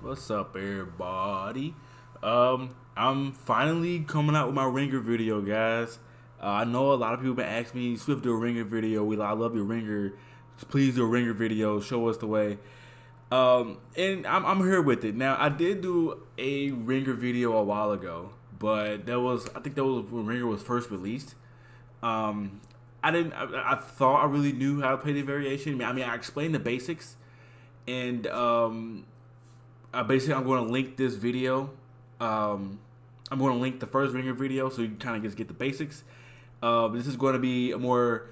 What's up, everybody? I'm finally coming out with my Ringer video, guys. I know a lot of people been asking me, Swift, do a Ringer video. I love your Ringer. Please do a Ringer video. Show us the way. And I'm here with it. Now, I did do a Ringer video a while ago, but I think that was when Ringer was first released. I thought I really knew how to play the variation. I explained the basics, and basically, I'm going to link this video. I'm going to link the first Ringer video so you can kind of just get the basics. This is going to be a more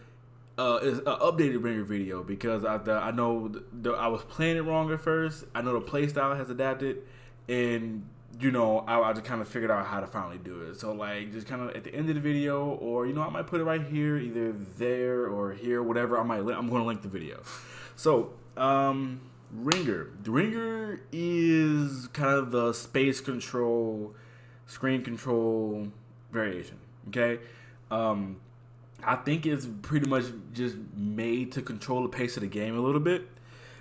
is an updated Ringer video because I know I was playing it wrong at first. I know the playstyle has adapted, and I just kind of figured out how to finally do it. So just kind of at the end of the video, or I might put it right here, either there or here, whatever. I'm going to link the video. So Ringer. Ringer is kind of the space control, screen control variation. Okay, I think it's pretty much just made to control the pace of the game a little bit.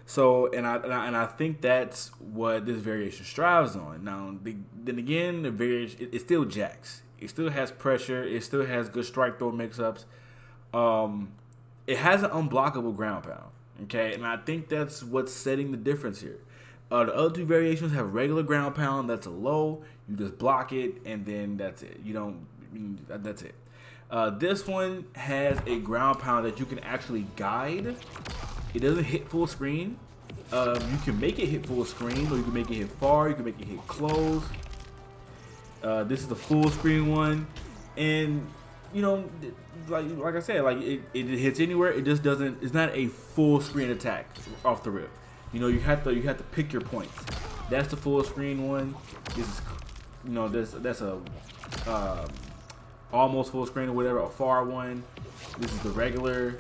So, and I think that's what this variation strives on. Now, then again, the variation it's still Jax. It still has pressure. It still has good strike throw mix-ups. It has an unblockable ground pound. Okay, and I think that's what's setting the difference here. The other two variations have regular ground pound. That's a low. You just block it, and then that's it. That's it. This one has a ground pound that you can actually guide. It doesn't hit full screen. You can make it hit full screen, or you can make it hit far. You can make it hit close. This is the full screen one, and like I said, it hits anywhere. It just doesn't. It's not a full screen attack off the rip. You have to pick your points. That's the full screen one. This is that's a almost full screen or whatever. A far one. This is the regular.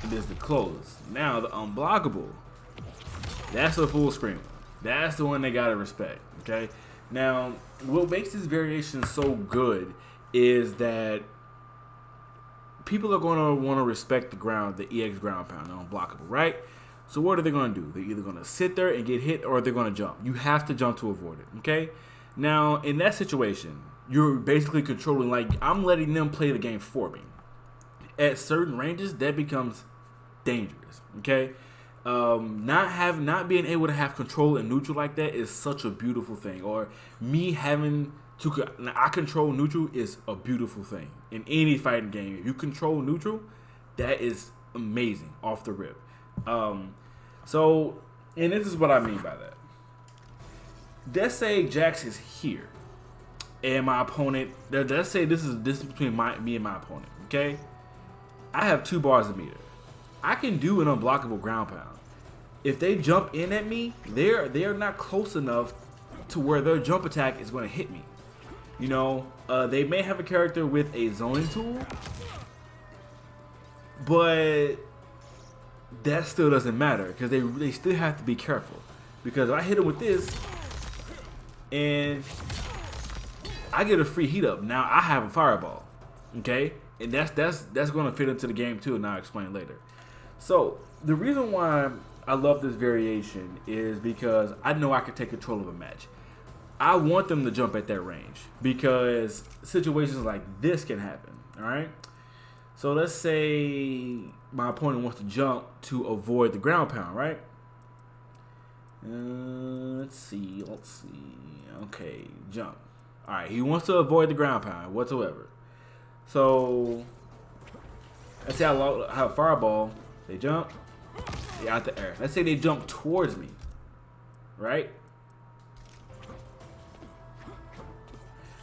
And this is the close. Now the unblockable. That's the full screen one. That's the one they gotta respect. Okay. Now what makes this variation so good is that people are going to want to respect the EX ground pound, the unblockable, right? So what are they going to do? They're either going to sit there and get hit, or they're going to jump. You have to jump to avoid it, okay? Now, in that situation, you're basically controlling, I'm letting them play the game for me. At certain ranges, that becomes dangerous, okay? Not being able to have control in neutral like that is such a beautiful thing. Or me having I control neutral is a beautiful thing in any fighting game. If you control neutral, that is amazing off the rip. So, and this is what I mean by that. Let's say Jax is here, and my opponent. Let's say this is between me and my opponent. Okay, I have 2 bars of meter. I can do an unblockable ground pound. If they jump in at me, they're not close enough to where their jump attack is going to hit me. They may have a character with a zoning tool, but that still doesn't matter because they still have to be careful. Because if I hit them with this and I get a free heat up, now I have a fireball, okay, and that's going to fit into the game too, and I'll explain later. So the reason why I love this variation is because I know I can take control of a match. I want them to jump at that range because situations like this can happen. All right. So let's say my opponent wants to jump to avoid the ground pound, right? Let's see. Okay, jump. All right. He wants to avoid the ground pound whatsoever. So let's say I have a fireball. They jump. They out the air. Let's say they jump towards me, right?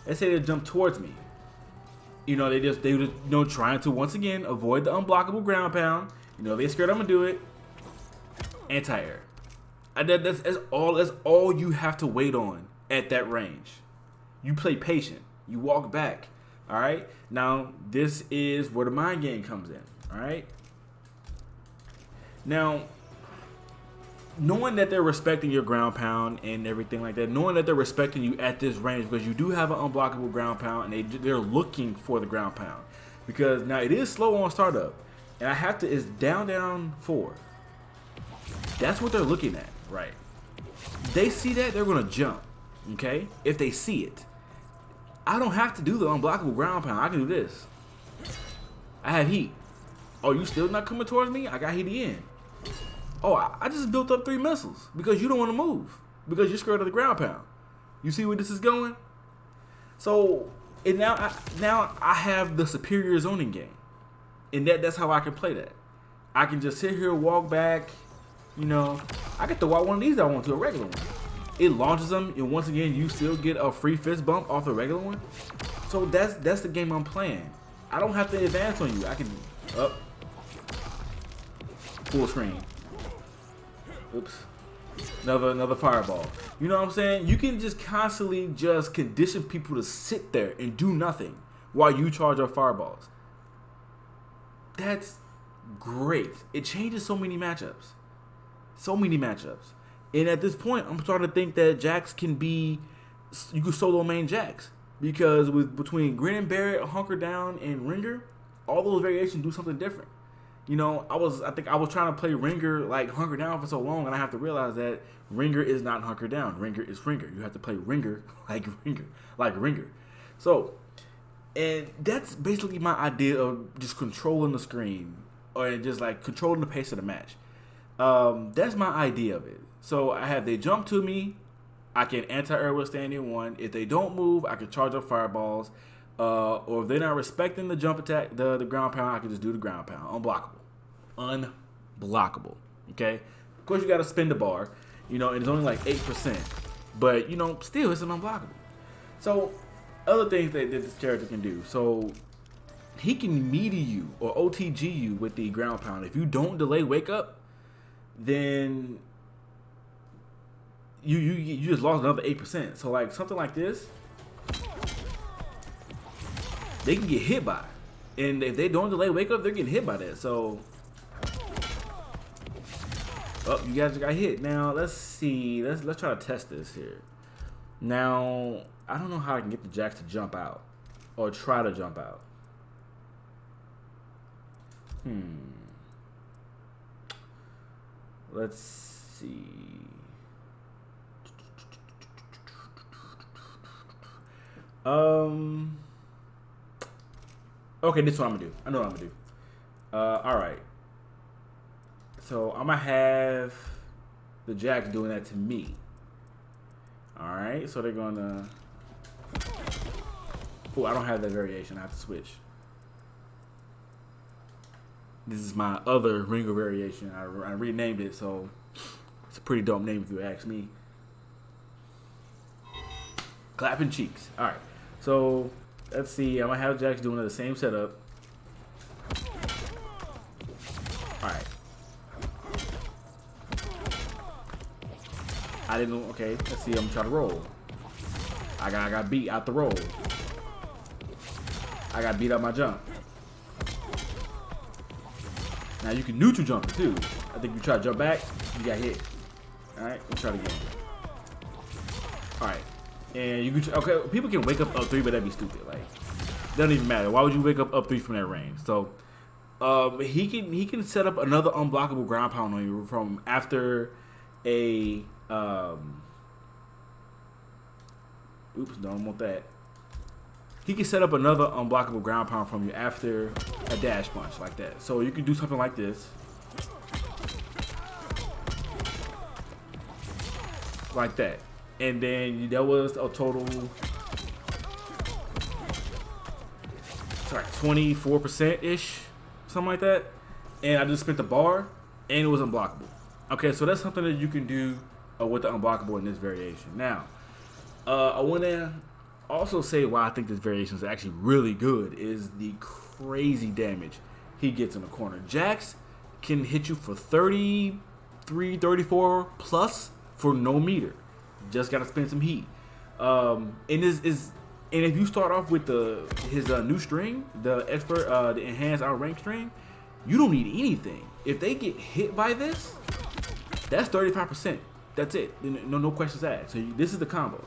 Let's say they jump towards me. They trying to once again avoid the unblockable ground pound. They scared I'm gonna do it. Anti-air. That's all you have to wait on at that range. You play patient. You walk back. All right. Now this is where the mind game comes in. All right. Now, knowing that they're respecting your ground pound and everything like that, knowing that they're respecting you at this range because you do have an unblockable ground pound and they're looking for the ground pound. Because now it is slow on startup. And it's down 4. That's what they're looking at, right? they see that, they're gonna jump. Okay, if they see it, I don't have to do the unblockable ground pound. I can do this. I have heat. Oh, you still not coming towards me? I got heat in. Oh, I just built up 3 missiles because you don't want to move because you're scared of the ground pound. You see where this is going? So, and now I have the superior zoning game, and that's how I can play that. I can just sit here, walk back. You know, I get to walk one of these I want to, a regular one. It launches them, and once again, you still get a free fist bump off the regular one. So that's the game I'm playing. I don't have to advance on you. I can up full screen. Oops. Another fireball. You know what I'm saying? You can just constantly just condition people to sit there and do nothing while you charge up fireballs. That's great. It changes so many matchups. So many matchups. And at this point, I'm starting to think that Jax can be, you can solo main Jax. Because between Grin and Barrett, Hunker Down, and Ringer, all those variations do something different. You know, I think I was trying to play Ringer like Hunker Down for so long, and I have to realize that Ringer is not Hunker Down. Ringer is Ringer. You have to play Ringer like Ringer. So, and that's basically my idea of just controlling the screen or just like controlling the pace of the match. That's my idea of it. So I have they jump to me, I can anti-air withstanding 1. If they don't move, I can charge up fireballs. Or if they're not respecting the jump attack, the ground pound, I can just do the ground pound. Unblockable. Okay? Of course, you got to spin the bar. You know, and it's only like 8%. But, you know, still, it's an unblockable. So, other things that this character can do. So, he can meter you or OTG you with the ground pound. If you don't delay wake up, then you just lost another 8%. So, like, something like this, they can get hit by. And if they don't delay wake up, they're getting hit by that. So, oh, you guys got hit. Now, let's see. Let's try to test this here. Now, I don't know how I can get the Jax to jump out. Or try to jump out. Let's see. Okay, this is what I'm gonna do. I know what I'm gonna do. Alright. So I'm gonna have the Jax doing that to me. Alright, so they're gonna. Oh, I don't have that variation. I have to switch. This is my other Ringer variation. I renamed it, so it's a pretty dope name if you ask me. Clapping cheeks. Alright, so let's see. I'm gonna have Jax doing the same setup. Alright. I didn't. Okay, let's see. I'm gonna try to roll. I got beat out the roll. I got beat out my jump. Now you can neutral jump it too. I think you try to jump back, you got hit. Alright, let's try it again. Alright. And you can, okay, people can wake up 3, but that'd be stupid. Like, doesn't even matter. Why would you wake up 3 from that range? So, he can set up another unblockable ground pound on you from after a, oops, don't want that. He can set up another unblockable ground pound from you after a dash punch like that. So you can do something like this. Like that. And then that was a total, sorry, 24%-ish, something like that. And I just spent the bar, and it was unblockable. Okay, so that's something that you can do with the unblockable in this variation. Now, I want to also say why I think this variation is actually really good is the crazy damage he gets in the corner. Jax can hit you for 33, 34 plus for no meter. Just gotta spend some heat. And if you start off with his new string, the expert, the enhanced outrank string, you don't need anything. If they get hit by this, that's 35%. That's it. No questions asked. So this is the combo.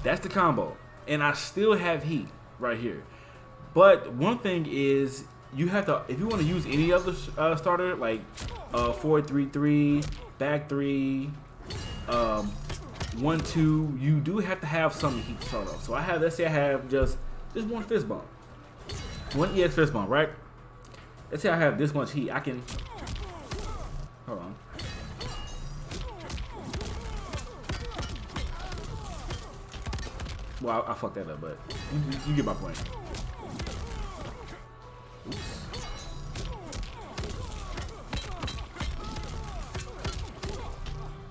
That's the combo. And I still have heat right here. But one thing is, you have to, if you want to use any other starter like 4-3-3, back 3, 1-2, you do have to have some heat to start off. So I have, let's say I have just one fist bump, one EX fist bump, right? Let's say I have this much heat. I can, hold on. Well, I fucked that up, but you get my point. Oops.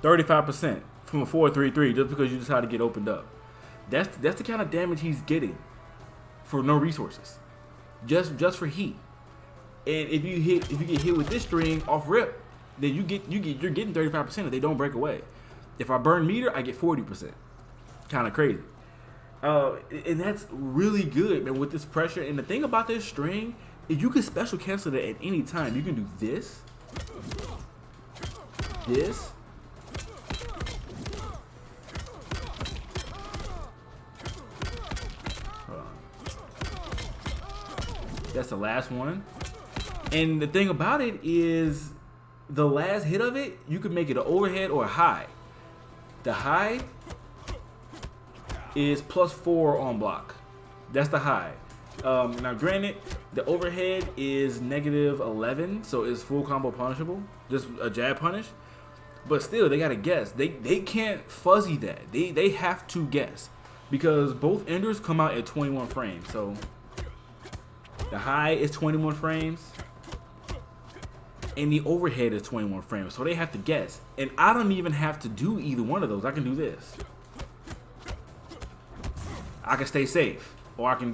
35% from a 4-3-3 just because you decide to get opened up. That's the kind of damage he's getting for no resources, just for heat. And if you get hit with this string off rip, then you're getting 35% if they don't break away. If I burn meter, I get 40%. Kind of crazy. And that's really good, man, with this pressure. And the thing about this string is you can special cancel it at any time. You can do this, this, hold on. That's the last one. And the thing about it is the last hit of it, you can make it an overhead or a high. The high is +4 on block. That's the high. Now granted, the overhead is -11, so it's full combo punishable, just a jab punish. But still, they gotta guess. They can't fuzzy that. They have to guess because both enders come out at 21 frames. So the high is 21 frames, and the overhead is 21 frames. So they have to guess, and I don't even have to do either one of those. I can do this. I can stay safe, or I can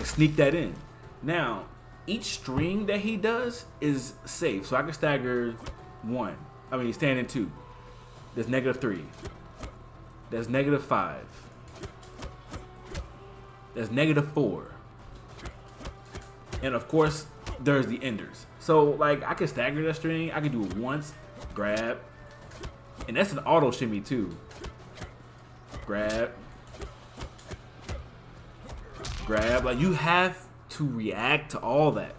sneak that in. Now, each string that he does is safe, so I can stagger 1. I mean, stand in 2. There's -3. There's -5. There's -4. And of course, there's the enders. So, like, I can stagger that string. I can do it once, grab, and that's an auto shimmy too. Grab, grab. Like, you have to react to all that.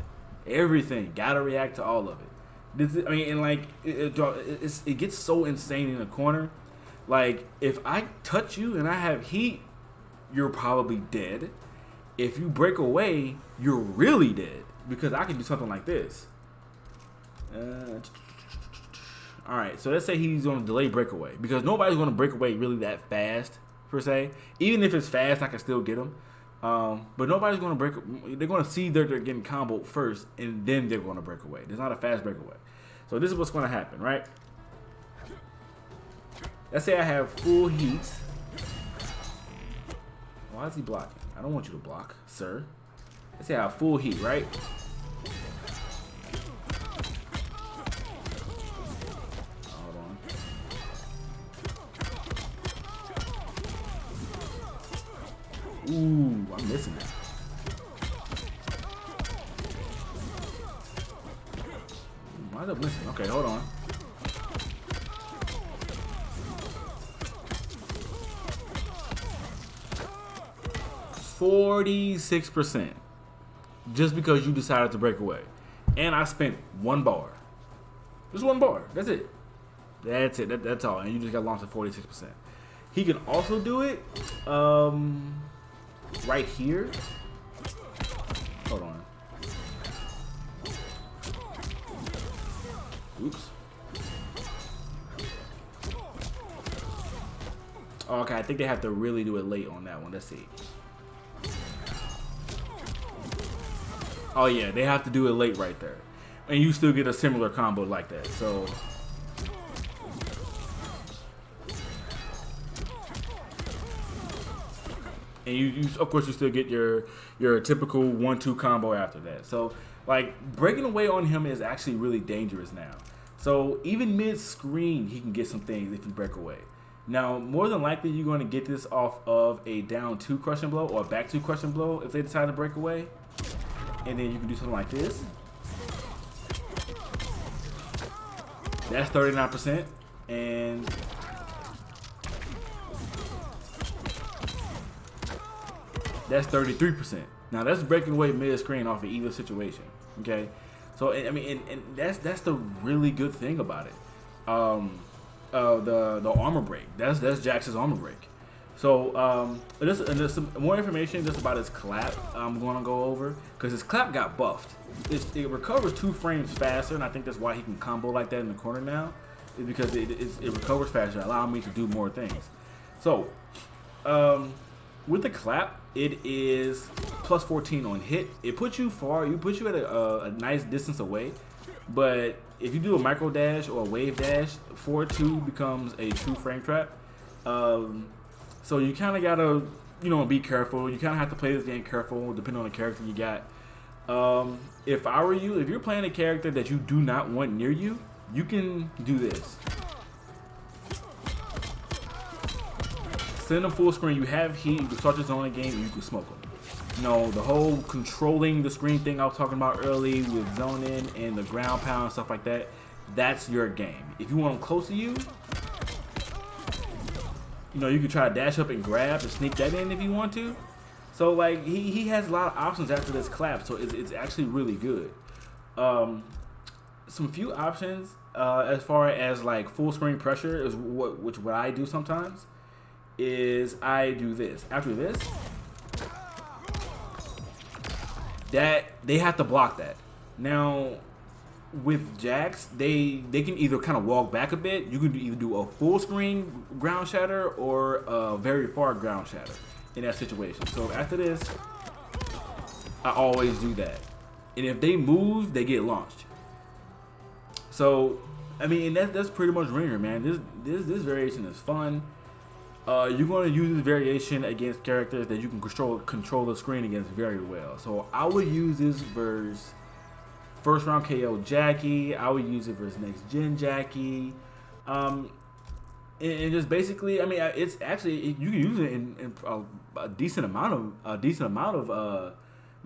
Everything gotta react to all of it. This is, I mean, and like it gets so insane in the corner. Like, if I touch you and I have heat, you're probably dead. If you break away, you're really dead because I can do something like this. All right, so let's say he's going to delay breakaway because nobody's going to break away really that fast per se. Even if it's fast, I can still get him. But nobody's going to break. They're going to see that they're getting comboed first, and then they're going to break away. There's not a fast breakaway. So this is what's going to happen, right? Let's say I have full heat. Why is he blocking? I don't want you to block, sir. Let's say I have full heat, right? Hold on. Ooh, I'm missing it. Why is it missing? Okay, hold on. %46% just because you decided to break away. And I spent 1 bar. Just 1 bar. That's it. That's it. That's all. And you just got launched at 46%. He can also do it right here. Hold on. Oops. Oh, okay, I think they have to really do it late on that one. Let's see. Oh yeah, they have to do it late right there. And you still get a similar combo like that. So and you of course you still get your typical 1-2 combo after that. So like breaking away on him is actually really dangerous now. So even mid-screen he can get some things if you break away. Now more than likely you're going to get this off of a down 2 crushing blow or a back 2 crushing blow if they decide to break away. And then you can do something like this. That's 39%. And that's 33%. Now that's breaking away mid-screen off of either situation. Okay, so I mean, and that's the really good thing about it. The armor break. That's Jax's armor break. So there's some more information just about his clap I'm going to go over, because his clap got buffed. It recovers 2 frames faster, and I think that's why he can combo like that in the corner now, is because it recovers faster, allowing me to do more things. So with the clap, it is plus 14 on hit. It puts you far. You put you at a nice distance away, but if you do a micro dash or a wave dash, 4-2 becomes a true frame trap. So you kind of gotta, be careful. You kind of have to play this game careful, depending on the character you got. If I were you, if you're playing a character that you do not want near you, you can do this. Send them full screen. You have heat. You can start your zone game, and you can smoke them. The whole controlling the screen thing I was talking about early with zoning and the ground pound and stuff like that, that's your game. If you want them close to you, you can try to dash up and grab and sneak that in if you want to. So like he has a lot of options after this clap, so it's actually really good. Some few options as far as like full screen pressure is what I do sometimes is I do this. After this, that they have to block that. Now with Jax, they can either kind of walk back a bit. You can either do a full screen ground shatter or a very far ground shatter in that situation. So after this, I always do that. And if they move, they get launched. So I mean, that's pretty much Ringer, man. This variation is fun. You're going to use this variation against characters that you can control the screen against very well. So I would use this versus first round KO Jackie. I would use it versus next gen Jackie. And just basically, I mean, it's actually you can use it in a decent amount of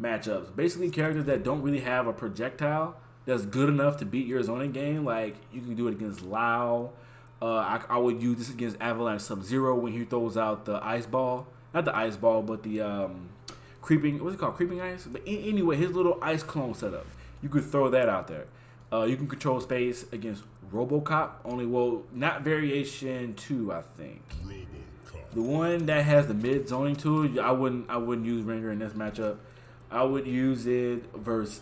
matchups. Basically, characters that don't really have a projectile that's good enough to beat your zoning game. Like you can do it against Lao. I would use this against Avalanche Sub-Zero when he throws out the ice ball. Not the ice ball, but the creeping, what's it called? Creeping ice? But anyway, his little ice clone setup. You could throw that out there. You can control space against RoboCop. Not variation 2, I think. The one that has the mid zoning tool, I wouldn't use Ringer in this matchup. I would use it versus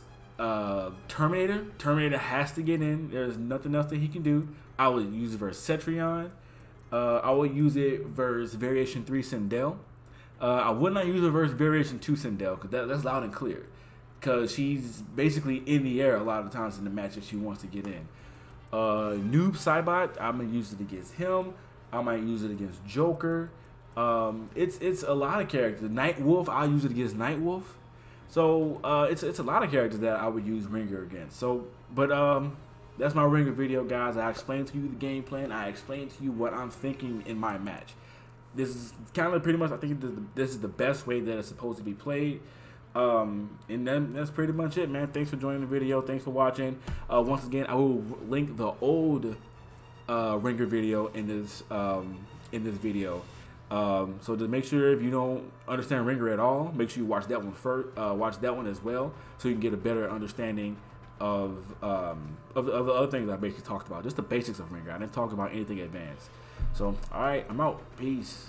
Terminator. Terminator has to get in. There's nothing else that he can do. I would use it versus Cetrion. I would use it versus Variation 3 Sindel. I would not use it versus Variation 2 Sindel, because that's loud and clear. Because she's basically in the air a lot of times in the match if she wants to get in. Noob Cybot, I'm going to use it against him. I might use it against Joker. It's a lot of characters. Nightwolf, I'll use it against Nightwolf. So it's a lot of characters that I would use Ringer against. So, but that's my Ringer video, guys. I explained to you the game plan. I explained to you what I'm thinking in my match. This is kind of pretty much, I think this is the best way that it's supposed to be played. And then that's pretty much it, man. Thanks for joining the video. Thanks for watching. Once again, I will link the old Ringer video in this video. So to make sure, if you don't understand Ringer at all, make sure you watch that one first. Watch that one as well, so you can get a better understanding of the other things I basically talked about. Just the basics of Ringer. I didn't talk about anything advanced. So, all right, I'm out. Peace.